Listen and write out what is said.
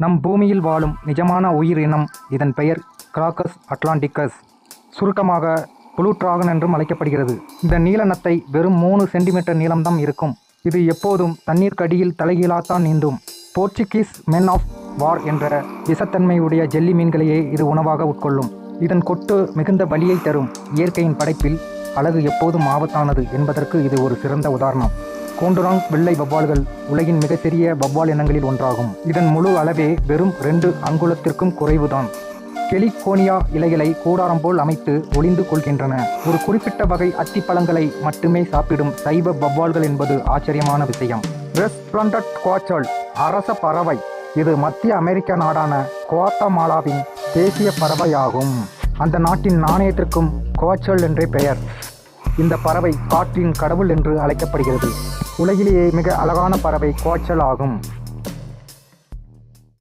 நம் பூமியில் வாழும் நிஜமான உயிரினம். இதன் பெயர் கிராக்கஸ் அட்லாண்டிக்கஸ், சுருக்கமாக ப்ளூ டிராகன் என்றும் அழைக்கப்படுகிறது. இந்த நீல நத்தை வெறும் 3 சென்டிமீட்டர் நீளம்தான் இருக்கும். இது எப்போதும் தண்ணீர்க்கடியில் தலைகீழாத்தான் நீந்தும். போர்ச்சுகீஸ் மென் ஆஃப் வார் என்ற விஷத்தன்மையுடைய ஜெல்லி மீன்களையே இது உணவாக உட்கொள்ளும். இதன் கொட்டு மிகுந்த வலியை தரும். இயற்கையின் படைப்பில் அழகு எப்போதும் ஆபத்தானது என்பதற்கு இது ஒரு சிறந்த உதாரணம். கோண்டுராங் வெள்ளை வவ்வால்கள் உலகின் மிக சிறிய வவ்வால் இனங்களில் ஒன்றாகும். இதன் முழு அளவே வெறும் 2 அங்குலத்திற்கும் குறைவுதான். கெலிகோனியா இலைகளை கூடாரம் போல் அமைத்து ஒளிந்து கொள்கின்றன. ஒரு குறிப்பிட்ட வகை அத்திப்பழங்களை மட்டுமே சாப்பிடும் சைவ வவ்வால்கள் என்பது ஆச்சரியமான விஷயம். ரெஸ்பிளண்டட் குவாச்சல் அரச பறவை. இது மத்திய அமெரிக்க நாடான குவாத்தமாலாவின் தேசிய பறவையாகும். அந்த நாட்டின் நாணயத்திற்கும் குவாச்சல் என்றே பெயர். இந்த பறவை காற்றின் கடவுள் என்று அழைக்கப்படுகிறது. உலகிலேயே மிக அழகான பறவை குவாச்சல் ஆகும்.